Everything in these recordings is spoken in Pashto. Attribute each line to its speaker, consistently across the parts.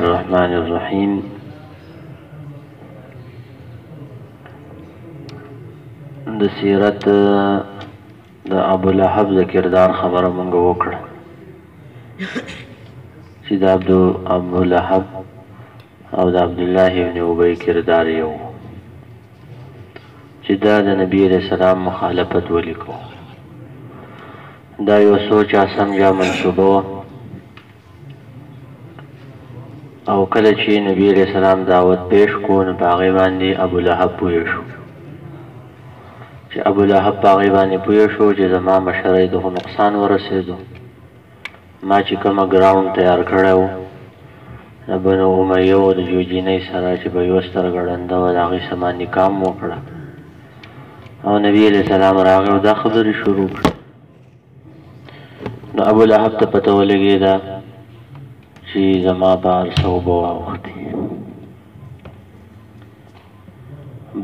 Speaker 1: الرحمن الرحیم. د سیرت د ابولهب د کردار خبره مونږ وکړه چې د ابولهب او د عبدالله ابن ابی کردار یو چې دا د نبی علیہ السلام مخالفت ولیکو. دا یو سوچ سمجا منصوبه وه او کله چې نبی علیہ السلام دعوت پیش کو نو په هغې باندې ابولهب پوه شو چې ابولهب په هغې باندې پوه شو چې زما مشرۍ ته خو نقصان ورسېدو، ما چې کومه ګراونډ تیار کړی و د بنو امیه و د جوجینۍ سره چې به یو سترګه ړنده وه د هغې سره ما نکاح م وکړه او نبی علیہ السلام راغی او دا خبرې شروع کړه. نو ابولهب ته پته ولګېده چې زما به هر څه اوبه واوښتې.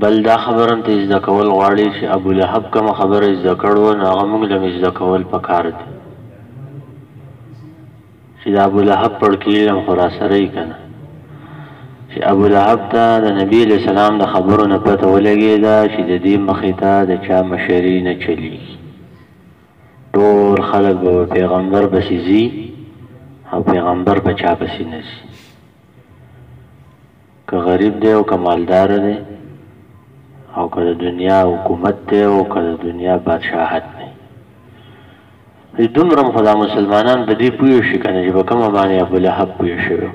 Speaker 1: بل دا خبره هم ته زده کول غواړي چې ابولهب کومه خبره زده کړو نو هغه موږ له هم زده کول پکار دي چې د ابولهب پړکي علم خو راسره یې که نه چې ابولهب ته د نبي علیہ السلام د خبرو نه پته ولګېده چې د دې مخې ته د چا مشري نه چلیږي، ټول خلک به پیغمبر پسې ځي او پیغمبر په چا پسې نه ځي، که غریب دی او که مالدار دی او که د دنیا حکومت دی او که د دنیا بادشاهت دی. دومره خو دا مسلمانان په دې پوه شي که نه چې په کومه باندې ابولهب پوه شوی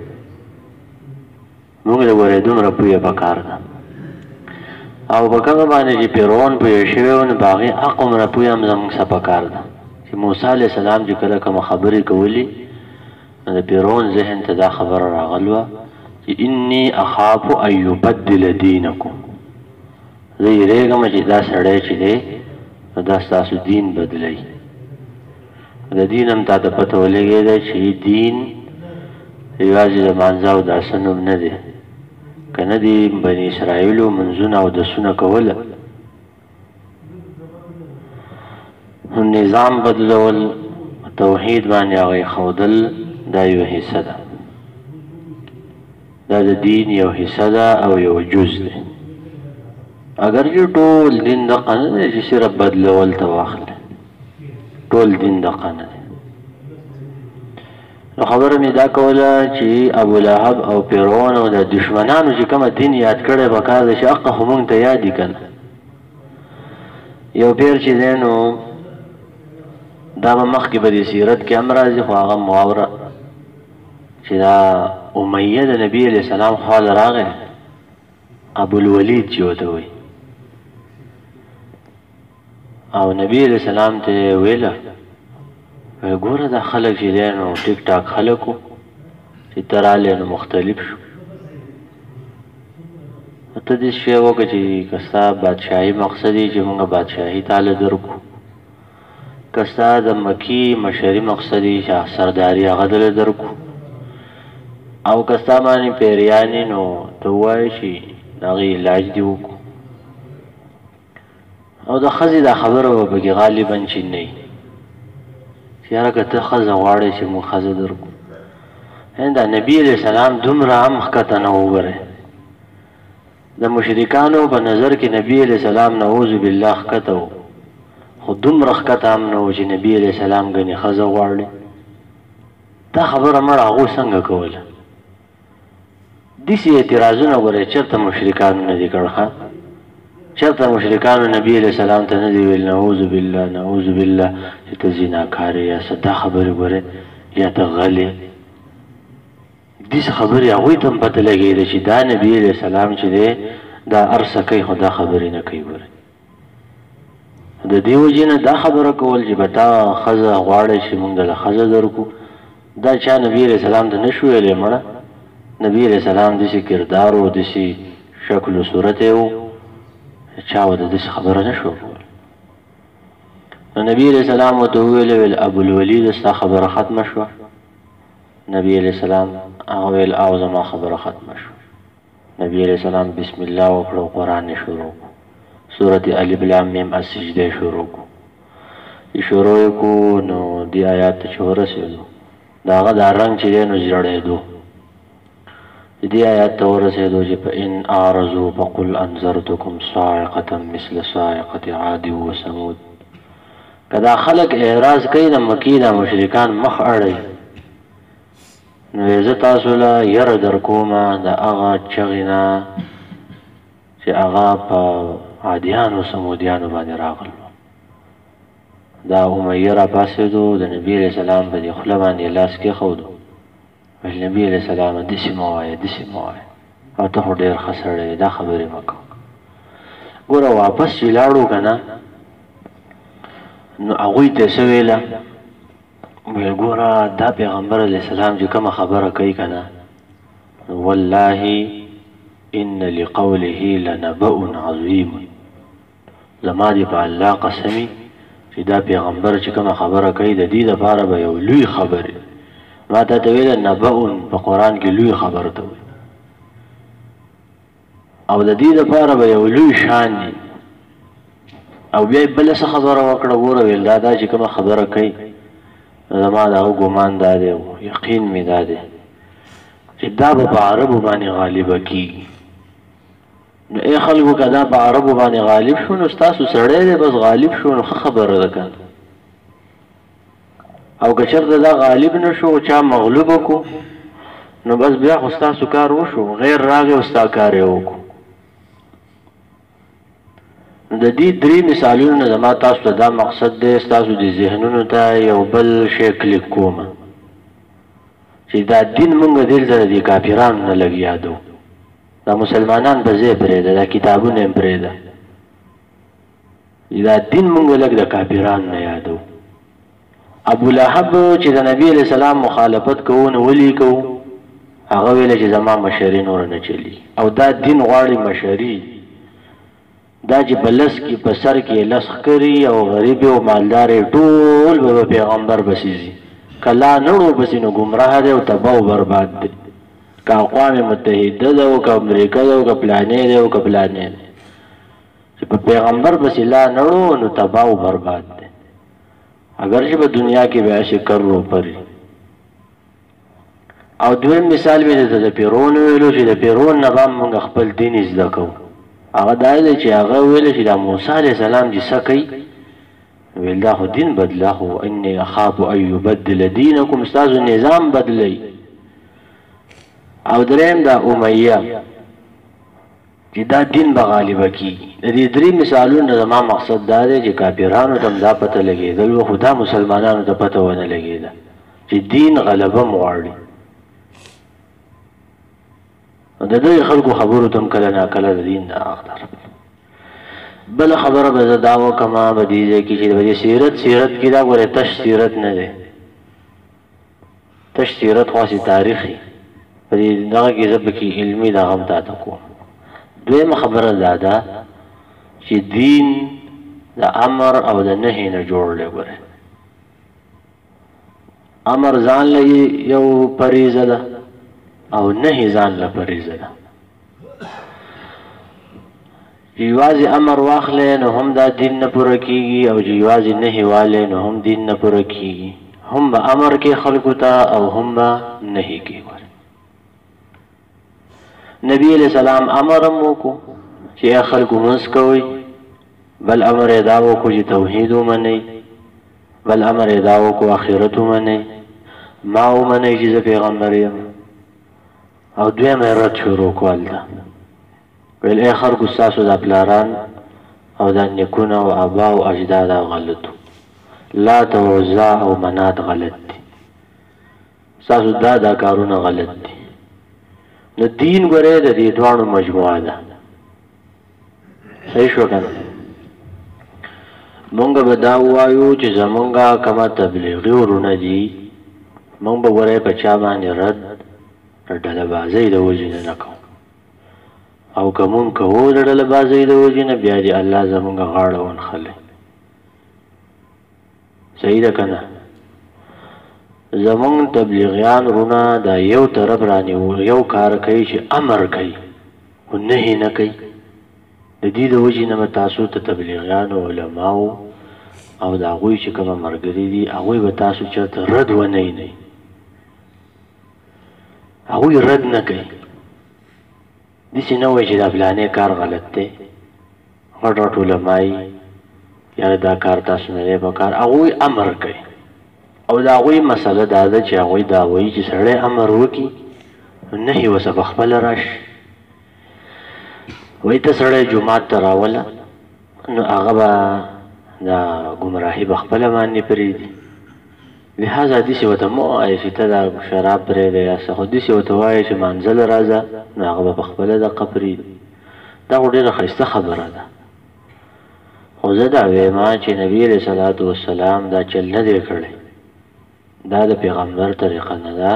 Speaker 1: موږ له ورې دومره پوهه پکار ده او په کومه باندې چې فرعون پوه شوی و نو په هغې هغومره پوهه هم زموږ څه پکار ده چې موسی علیه السلام چې کله کومه خبرې کولې نو د فرعون ذهن ته دا خبره راغلوه چې انی اخاف ان یبدل دینکم، زه یېرېږم چې دا سړی چې دی نو دا ستاسو دین بدلوي. د دین هم تا ته پته ولګېده چې دین یوازې د مانځه او داسه نوم نه دی، که نه دي بني اسرائیلو منځونه او دسونه کوله. نظام بدلول توحید باندې هغه ایښودل دا یو حصه ده، دا د دین یو حصه ده او یو جز دی. اگر چې ټول دین دقه نه دی چې صرف بدلول ته واخلي، ټول دین دقه نه دی. نو خبره مې دا کوله چې ابولهب او فرعون او د دشمنانو چې کومه دین یاد کړی پکار ده چې حقه خو مونږ ته یاد دي که نه. یو پیر چې دی نو دا به مخکې به د سیرت کې هم راځي خو هغه واوره چې دا امیه د نبي علیہ السلام خواله راغی، ابوالولید چې ورته وایي، او نبی علیہ السلام ته ویله ګوره دا خلک چې دی نو ټیک ټاک خلک و چې ته راغلی نو مختلف شو، ته دې شی وکړه چې که ستا بادشاهي مقصد یې چې مونږ بادشاهي تاله درکړو، که ستا د مکي مشري مقصد یې چې سرداري هغه دله درکړو، او که ستا باندې پیریان یې نو ته ووایې چې د هغې علاج دې وکړو. او د ښځې دا خبره به پکې غالبا چې نه وي چې یاره که ته ښځه غواړې چې موږ ښځه درکړو. دا نبي علیہ السلام دومره هم ښکته نه وګورئ، د مشرکانو په نظر کې نبي علیہ السلام نعوذ بالله ښکته و، خو دومره ښکته هم نه و چې نبي علیہ السلام ګنې ښځه غواړي. دا خبره مړه هغو څنګه کوله؟ داسې اعتراضونه ګورئ چېرته مشرکانو نه دي کړ، ښه چېرته مشرکانو نبي علیہ السلام ته نه دي ویل نعوذ بالله نعوذ بالله چې ته زناکارې یا څه دا خبرې ګورئ یا ته غلې. داسې خبرې هغوی ته هم پته لګېده چې دا نبي علیہ السلام چې دی دا هر څه کوي خو دا خبرې نه کوي. ګورئ د دې وجې نه دا خبره کول چې به تا ښځه غواړئ چې مونږ دله ښځه درکړو، دا چا نبي علیہ السلام ته نه شو ویلی. مړه نبي علیہ السلام داسې کردار و داسې شکل و صورت یې و چا ورته داسې خبره نه شوه کولی. نو نبي علیہ السلام ورته وویل ویل ابوالولید ستا خبره ختمه شوه؟ نبي علیہ السلام هغه ویل او زما خبره ختمه شوه. نبي علیہ السلام بسم الله وکړه او قرآن یې شروع کړو، سورت الف لام میم السجده شروع کړو. شروع یې کړو نو دې آیات ته چې ورسېدو د هغه دا رنګ چې دی نو زیړېدو دې آیات ته ورسېدو چې فإن أعرضوا فقل أنذرتكم صاعقة مثل صاعقة عاد وثمود. که دا خلک اعراض کوي د مکې دا مشرکان مخ اړوي، نو زه تاسو له یره در کومه د هغه چغې نه چې هغه په عادیانو و سمودیانو باندې راغلو. دا امیه را پاسېدو، د نبي علیه السلام په دې خوله باندې لاس کېښودو، ویل نبي علیه السلام داسې مه وایه داسې مه وایه، او ته خو ډېر ښه سړی دا خبرې مه کوه. ګوره واپس چې لاړو که نه، نو هغوی ته څه ویله، ویل ګوره دا پیغمبر علیه السلام چې کومه خبره کوي که نه، والله ان لقوله لنبأ عظیم. زما دې په الله قسمی چې دا پیغمبر چې کومه خبره کوي د دې دپاره به یو لوی خبرې. ما ته ویله نبأ په قرآن کې لوی خبر ته وایي، او د دې دپاره به یو لوی شان دي. او بیا یې بله څه خبره وکړه، ګوره ویل دا چې کومه خبره کوي زما د هغه ګمان دا دی، یقین مې دا دی چې دا به په عربو باندې غالبه کېږي. نو ای خلکو که دا په عربو باندې غالب شو، نو ستاسو سړی دی بس غالب شو، نو ښه خبره ده که. او که چېرته دا غالب نه شو، چا مغلوبه کو، نو بس بیا خو ستاسو کار وشو، غیر راغی او ستا کار یې وکړو. د دې درې مثالونو نه زما تاسو ته دا مقصد دی، ستاسو د ذهنونو ته یو بل شی کلیک کومه چې دا دین مونږ دلته د کافرانو نه لږ یادو. دا مسلمانان به ځای پرېږده، دا کتابونه یې پرېږده، دا دین مونږ لږ د کافرانو نه یادو. ابو لهب چې د نبي علیه السلام مخالفت کوو نو ولې کوو، هغه ویله چې زما مشري نوره نه چلي، او دا دین غواړي مشري. دا چې په لس کې په سر کې لس ښکري او غریب او مالدار ټول به پیغمبر پسې ځي، که لا نړو پسې نو ګمراه دی او تباه او برباد دی. که اقوام متحده ده او که امریکا ده او که پلانې دی او که پلانې دی، چې په پیغمبر پسې لا نړو نو تباه او برباد دی. اگر چې په دنیا کې به شکر رو پري. او دویم مثال مې درته د پیرون ویلو چې د پیرون نه به موږ خپل دین زده کوو. هغه دا دی چې هغه ویل چې دا موسی علیه السلام چې څه کوي، ویل دا خو دین بدله، خو انی اخاف ان یبدل دینکم، ستاسو نظام بدلی. او دریم دا امیه چې دا دین به غالبه کېږي. د دې درې مثالونو زما مقصد دا دی چې کافرانو ته هم دا پته لګېدل و، خو دا مسلمانانو ته پته ونه لګېده چې دین غلبه م غواړي. د دې خلکو خبرو ته هم کله ناکله د دین نه اخطر. بله خبره به زه دا وکړم په دې ځای کې چې د سیرت کې دا ګورې تش سیرت نه دی، تش سیرت خو هسې تاریخي. په دې دغه کې زه پکې علمي دغه هم تاته کوم. دویمه خبره دا ده چې دین د امر او د نهي نه جوړ دی. ګورې امر ځان له یو فریضه ده او نهي ځان له فریضه ده. چې یوازې امر واخلې نو هم دا دین نه پوره کېږي، او چې یوازې نهي والې نو هم دین نه پوره کېږي. هم به امر کې خلکو ته او هم به نهي کې. نبی علیہ السلام امر هم وکړو چې خلکو منځ کوئ، بل امر یې دا وکړو چې توحید ومنئ، بل امر یې دا وکړو آخرت ومنئ، ما ومنئ چې زه پیغمبر یم. او دویم یې رد شروع کړو هلته، ویل ای خلکو ستاسو دا پلاران او دا نیکونه او ابا او اجداد غلط، لات او عزا او منات غلط دي، ستاسو دا کارونه غلط دي. نو دین ګورې د دې دواړو مجموعه ده. صحیح شو که نه؟ مونږ به دا ووایو چې زمونږ کومه تبلیغي ورونه دي، مونږ به ګورې په چا باندې رد د ډلهبازۍ د وجې نه کوو، او که مونږ کوو د ډلهبازۍ د وجې نه، بیا دې الله زمونږ غاړه ونښلي. صحیح ده که نه؟ زمونږ تبلیغیان رونه دا یو طرف رانیول، یو کار کوي چې امر کوي خو نهي نه کوي. د دې د وجې نه به تاسو ته تبلیغیانو علماو او د هغوی چې کومه ملګري دي هغوی به تاسو چېرته رد ونه یې، هغوی رد نه کوي، داسې نه وایي چې دا فلانې کار غلط دی غټ غټ علمایي یاره دا کار تاسو نه دی په کار هغوی امر کوي او د هغوی مسله دا ده چې هغوی دا وایي چې سړی امر وکړي نهي ورڅه په خپله راشي وایي ته سړی جومات ته راوله نو هغه به دا ګمراهي په خپله باندې پرېږدي لہذا داسې ورته مه وایه چې ته دا شراب پرېږده یا څه خو داسې ورته وایه چې مانځله راځه نو هغه به په خپله دقه پرېږدي دا خو ډېره ښایسته خبره ده خو زه دا ویما چې نبي علیه صلات وسلام دا چل نه دی کړی دا د پیغمبر طریقه نه ده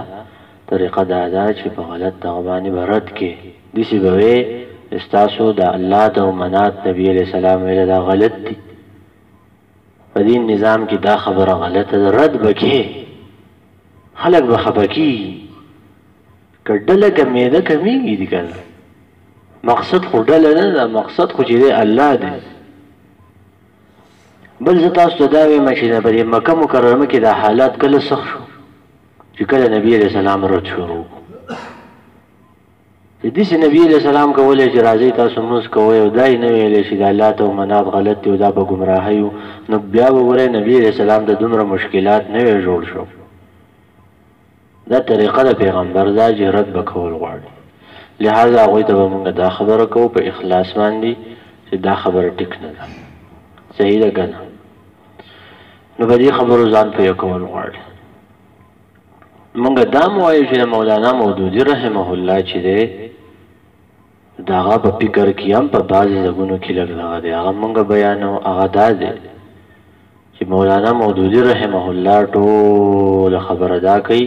Speaker 1: طریقه دا ده چې په غلط دغه باندې به رد کې داسې به وی ستاسو د الله او منات نبي علیه السلام ویله دا غلط دي په دې نظام کې دا خبره غلطه ده رد به کې خلک به خفه کېږي که ډله کمېده کمېږي دي که نه مقصد خو ډله نه ده مقصد خو چې دی الله دی بل زه تاسو ته دا وایم چې په دې مکه مکرمه کې دا حالات کله سخت شو چې کله نبي علیه السلام رد شروع چې داسې نبي علیه السلام کولی چې راځئ تاسو لمونځ کوئ او دا یې نه ویلی چې دا لات او منات غلط دي او دا په ګمراهۍ و نو بیا به ګورئ نبي علیه السلام ته دومره مشکلات نه وی جوړ شو دا طریقه د پیغمبر دا چې رد به کول غواړي لہذا هغوی ته به مونږ دا خبره کوو په اخلاص باندې چې دا خبره ټیک نه ده صحیح ده که نه نو په دې خبرو ځان پوه کول غواړي مونږ دا م وایو چې د مولانا مودودي رحمه الله چې دی د هغه په فکر کې هم په بعضې ځایونو کې لږ دغه دی هغه مونږ بیانو هغه دا دی چې مولانا مودودي رحمه الله ټوله خبره دا کوي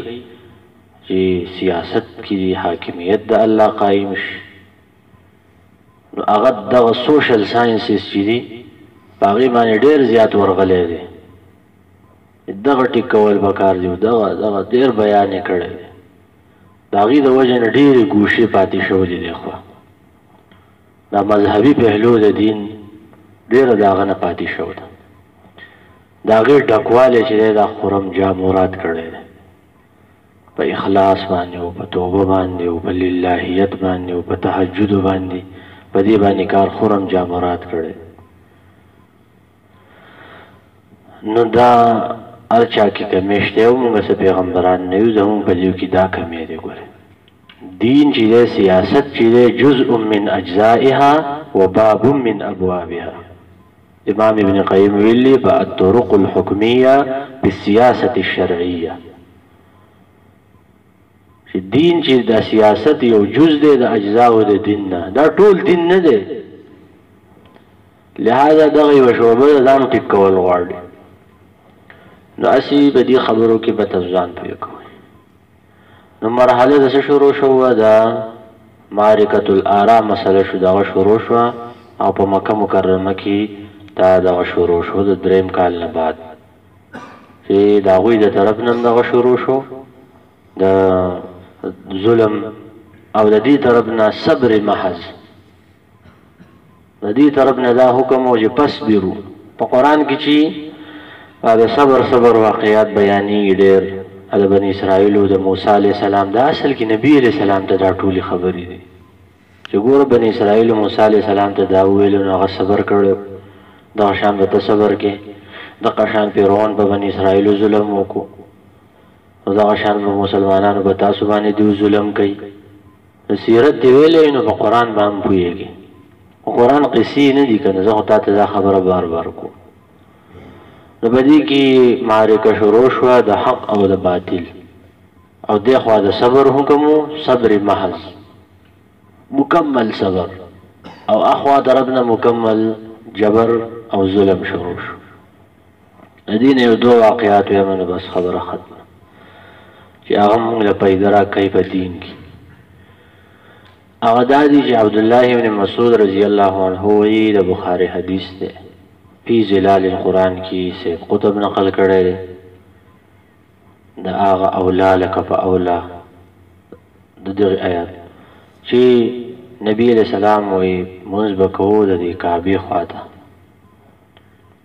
Speaker 1: چې سیاست کې حاکمیت د الله قایم شي نو هغه دغه سوشل ساینسز چې دي په هغې باندې ډېر زیات ورغلی دی دغه ټیکول پکار دی دغه ډېر بیان یې کړی دی د هغې د وجې نه ډېرې ګوشې پاتې شولې دی خو دا مذهبي پهلو د دین ډېره د هغه نه پاتې شو ده د هغې ډکوالی چې دی دا خرم جا مراد کړی دی په اخلاص باندې او په توبه باندې او په للهیت باندې او په تهجد باندې په دې باندې کار خرم جا مراد کړی نو دا هر چا کې کمی شته او موږ څه پیغمبران نه یو زموږ په لیو کې دا کمی دی ګورې دین چې دی سیاست چې دی جزء من اجزائها و باب من ابوابها امام ابن قیم ویلی فالطرق الحکمیه بالسیاست الشرعیه چې دین چې دا سیاست یو جز دی د اجزاو د دین نه دا ټول دین نه دی لہذا دغه یوه شعبه د ځان ټیک کول غواړي نو اسی په دې خبرو کې به تاسو ځان پوه کوئ نو مرحله د څه شروع شوه دا معرکة الآراء مسله شو دغه شروع شوه او په مکه مکرمه کې دا دغه شروع شو د دریم کال نه بعد چې د هغوی د طرف نه هم دغه شروع شو د ظلم او د دې طرف نه صبر محض د دې طرف نه دا حکم و چې فاصبروا په قرآن کې چې دا صبر واقعات بیانېږي ډېر د بني اسرائیلو د موسی علیه السلام دا اصل کې نبي علیه السلام ته دا ټولې خبرې دي چې ګوره بني اسرائیلو موسی علیه السلام ته دا وویلو نو هغه صبر کړی دغه شان به ته صبر کې دغه شان فرعون په بني اسرائیلو ظلم وکړو نو دغه شان به مسلمانانو په تاسو باندې دوی ظلم کوي نو سیرت دې ویلی نو په قرآن به هم پوهېږي قرآن قصې نه دي که نه زه خو تا ته دا خبره بار بار کوم نو په دې کې معرکه شروع شوه د حق او د باطل او دې خوا د صبر حکم و صبر محض مکمل صبر او اخوا طرف نه مکمل جبر او ظلم شروع شو د دې نه یو دوه واقعات ویم نو بس خبره ختمه چې هغه موږ له پیدا راکوي په دین کې هغه دا دي چې عبدالله بن مسعود رضی الله عنه وایي د بخاري حدیث دی فی ظلال القرآن کی سید قطب نقل کړی دی د هغه اولا لکه په اولا د دغې آیات چې نبی علیه السلام وایي مونځ به کوو د دې کعبې خواته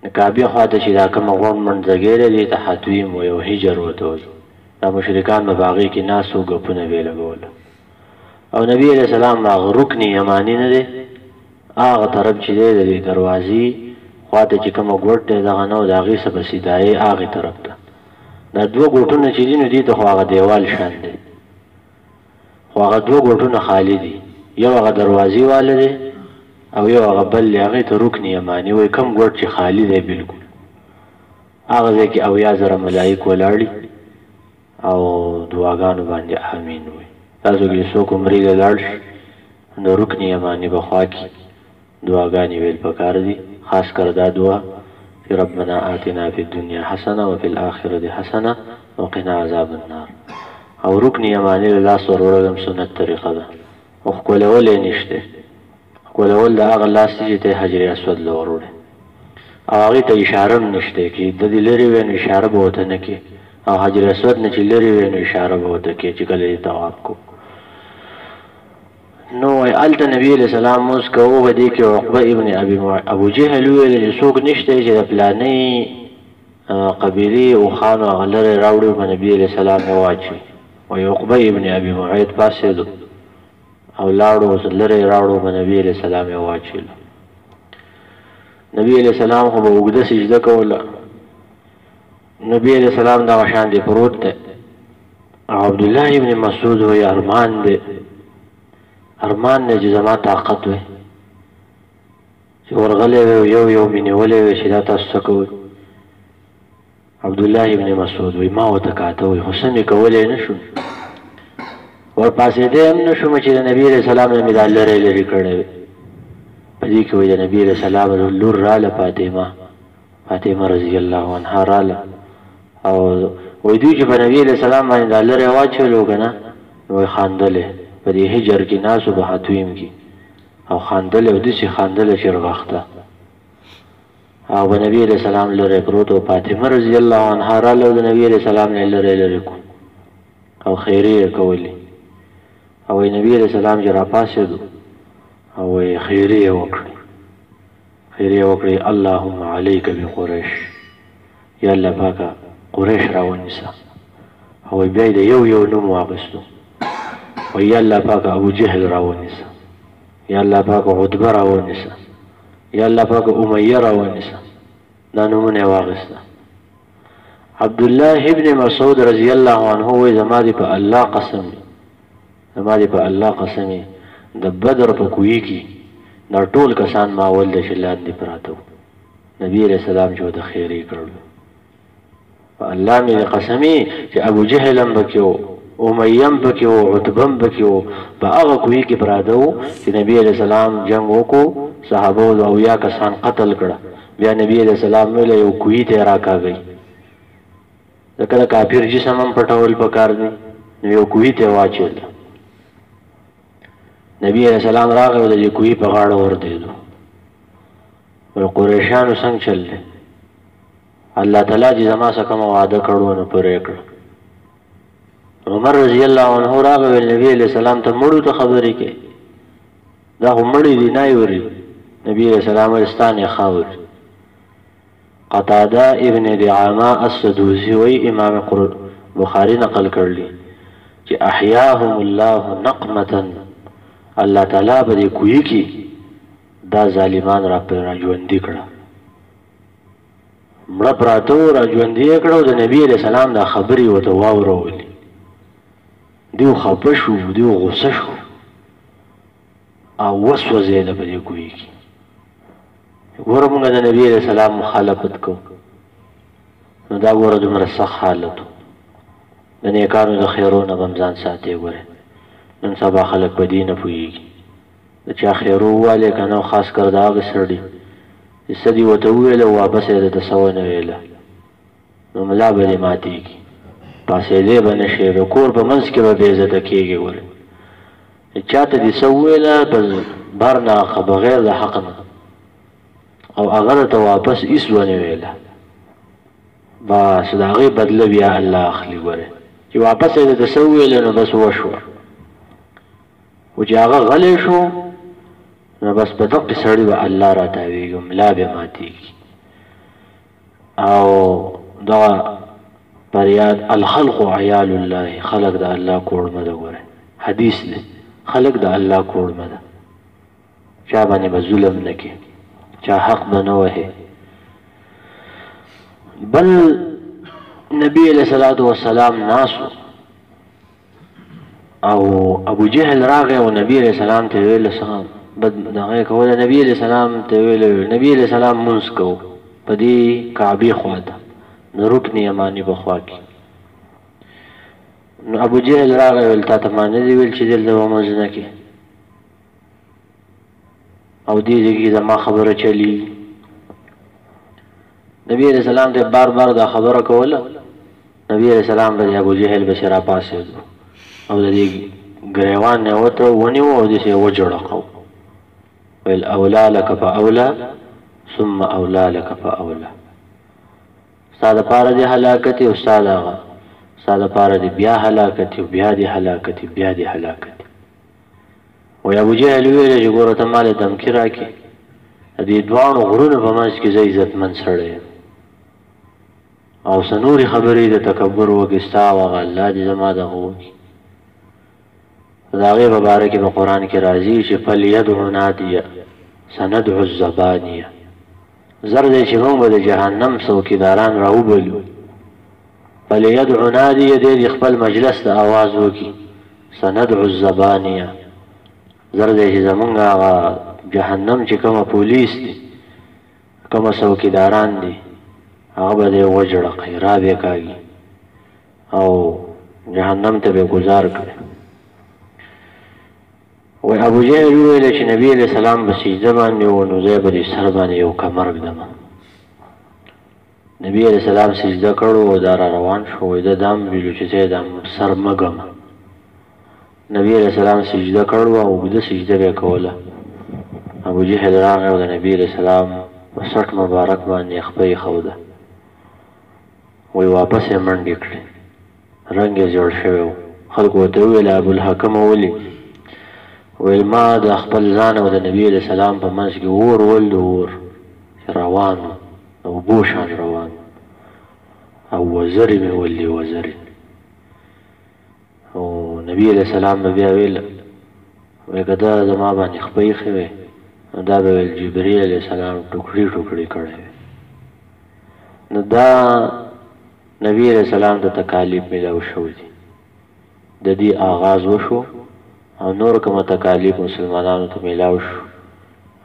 Speaker 1: د کعبې خواته چې دا کومه غونډ منځګیری دی ته حتویم وایي او حجر ورته وایي دا مشرکان به په هغې کې ناست و ګپونه به یې لګول او نبی علیہ السلام هغه رکن یمانی نه دی هغه طرف چې دی د دروازې خواته چې کومه ګوټ دی دغه نه و د هغې څه به سیدایې هغې طرف ته دا دوه ګوټونه چې دي نو دې ته خو هغه دیوال شان دی خو هغه دوه ګوټونه خالي دي یو هغه دروازې واله دی او یو هغه بل دی هغې ته رکن یماني وایي کوم ګوټ چې خالي دی بلکل هغه ځای کې 80,000 ملایک ولاړي او دعاګانو باندې امین وایي تاسو کې څوک عمرې ته لاړ شي نو رکن یماني به خوا کې دعاګانې ویل پکار دي خاص کر دا دعا چې ربنا آتنا فی الدنیا حسنه وفي الاخرة حسنه وقنا عذاب النار او رکن یماني له لاس ورولم سنت طریقه ده او ښکلول یې نشته ښکلول د هغه لاس چې ته حجر اسود له وروړې او هغې ته اشاره هم نشته کې د دې لرې وی نو اشاره به ورته نه کې او حجر اسود نه چې لرې وی نو اشاره به ورته کې چې کله یې طواف کو نو هلته نبي علیه السلام موس کوو په دې کې عقبه ابن ابو جهل وویل چې څوک نشته چې د فلانۍ قبیلې اوښانو هغه لرې راوړي په نبي علیه السلام یې واچوي وایي عقبه ابن ابي معیط پاڅېدو او لاړو لرې راوړو په نبي علیه السلام یې واچولو نبی علیہ السلام خو به اوږده سجده کوله نبی علیہ السلام دغه شان دی پروت دی او عبدالله ابن مسعود وایي ارمان دی چې زما طاقت وی چې ورغلی وی یو یو مې نیولی وی چې دا تاسو څه کوئ عبدالله ابن مسعود وی ما ورته کاته وی خو څه مې کولی نه شوم ورپاسېدی هم نه شوم چې د نبي علیه السلام نه مې دا لرې لرې کړی وی په دې کې وایي د نبي علیه السلام لور راله فاطمه رضی الله عنها راله او وایي دوی چې په نبي علیه السلام باندې دا لرې واچولو که نه وایي خاندلې په دې حجر کې ناسو به حتویم کې او خاندلې او داسې خاندله چې رغښته او په نبي علیه السلام لرې پروت او فاطمه رضی الله عنها راله او د نبي علیه السلام نه لرې لرې کړو او خیرې یې کولې او وایي نبي علیه السلام چې راپاڅېدو او وایي خیرې یې وکړې اللهم علیک بقریش یا الله پاکه قریش راونیسه او وایي بیا یې د یو نوم واخیستو وایي یا الله پاکه ابو جهل راونیسه یا الله پاکه عتبه راونیسه یا الله پاکه امیه راونیسه دا نومونه یې واخیسته عبدالله ابن مسعود رضی الله عنه وایي زما دې په الله قسم د بدر په کوهي کې دا ټول کسان ما اول د چې لاندې پراته وو نبي علیه السلام چې ورته خیرې کړلو په الله مې قسمي چې ابو جهل هم پکې و امیه هم پکې و عتبه هم پکې و په هغه کوهي کې پراته وو چې نبي علیه السلام جنګ وکړو صحابو 80 کسان قتل کړه بیا نبي علیه السلام ویله یو کوهي ته یې راکاږئ ځکه د کافر جسم هم پټول پکار دی نو یو کوهي ته یې واچېده نبی علیہ السلام راغی او د دې کوهي په غاړه وردېدو وایي قریشیانو څنګه چل دی الله تعالی چې زما څه کومه وعده کړو نو پوره یې کړه عمر رضی الله عنه راغی ویل نبي علیہ السلام ته مړو ته خبرې کوي دا خو مړي دي نه یوري نبي علیہ السلام ویل ستا نه خاور قتاده ابن دعامه السدوسي وایي امام بخاري نقل کړلی چې احیاهم الله نقمة الله تعالی به دې کوهي کې دا ظالمان راژوندي کړه مړه پراته و راژوندي یې کړه او د نبي علیه السلام دا خبرې ورته واورولې دیو خفه شو دیو غصه شو او وسوځېده په دې کوهي کې ګوره موږ د نبي علیه السلام مخالفت کوو نو دا ګوره دومره سخت حالت و د نیکانو د خیرونه به هم ځان ساتې ګوره نن سبا خلک په دې نه پوهېږي د چا خیرو ووالې که نه خاص کر د هغه سړي چې څه دې ورته وویله واپس یې درته څه ونه ویله نو ملا به دې ماتېږي پاڅېدی به نه شې د کور په منځ کې به بې عزته کېږي ګوره چا ته دې څه وویله په بر نه بغیر د حق نه او هغه درته واپس هېڅ ونه ویله بس د هغې بدله بیا الله اخلي ګوره چې واپس یې درته څه وویله نو بس وشوه و چې هغه غلی شو نو بس په دقې سړي به الله راتاویږي ملا به ماتېږي او دغه فریاد الخلق عیال الله خلق د الله کوړمه ده ګوره حدیث دی خلق د الله کوړمه ده چا باندې به ظلم نه کې چا حق به نه وهي بل نبی علیہ الصلوۃ والسلام ناسو او ابو جهل راغی او نبی علیہ السلام ته ویل سلام بد دغه کوله نبی علیہ السلام ته ویل نبی علیہ السلام منځ کو په دې کعبه خواته نو رکن یمانی بخوا کې نو ابو جهل راغی ول تا ته مانه دی ویل چې دلته منځ نه کې او دې کې زما خبره چلی نبی علیہ السلام ته بار بار دا خبره کوله نبی علیہ السلام به ابو جهل بشرا پاسه او د دې ګریوان نه وته ونیو او دې وجړقو ویل اولا لك فاولا ثم اولا لك فاولا استاد پاره دې هلاکت او استاد هغه استاد پاره دې بیا هلاکت او بیا دې هلاکت بیا دې هلاکت و ابو جهل ویل چې ګوره ته مال دمکی راکې دې دوانو غرونه په منځ کې زې عزت من سره او سنوري خبرې د تکبر وګستا او الله دې زما د هو داغه مبارک په قران کې راځي چې فلیدعو نادیه سندعو الزبانیه زر دې چې موږ د جهنم څوکیداران راوبلو فلیدعو نادیه دې خپل مجلس ته आवाज وکي سندعو الزبانیه زر دې چې زمونږ هغه جهنم چې کومه پولیس دي کومه څوکیداران دي هغه به دې وجړقي را به کوي او جهنم ته به گزار کړي و ابو جهل ویل چې نبی علیہ السلام به سجده باندې و نو زه به سر باندې یو کمرګ دم نبی علیہ السلام سجده کړو او دا روان شو د دام ویلو چې زه دم سر مګم نبی علیہ السلام سجده کړو او د سجده وکوله ابو جهل راغی او د نبی علیہ السلام وسط مبارک باندې خپې خوده وی واپس یې منډې کړې رنګ یې جوړ شوی خلکو ته ویل ابو الحکم ولي ویل ما د خپل ځان او د نبی علیہ السلام په منځ کې اور ول اور روان او بوشان روان او وزري مې ولي وزري او نبی علیہ السلام بیا ویل وی کدا زما باندې خپې خوي دا به جبرئیل علیہ السلام ټوکړي ټوکړي کړي نو دا نبی علیہ السلام د تکالیف ملاو شو دي د دې آغاز وشو او نور کومه تکالیف مسلمانانو ته ملاو شو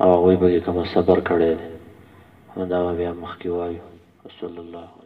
Speaker 1: او هغوی به کوم صبر کړی دی دا بیا مخکې وایو صلی الله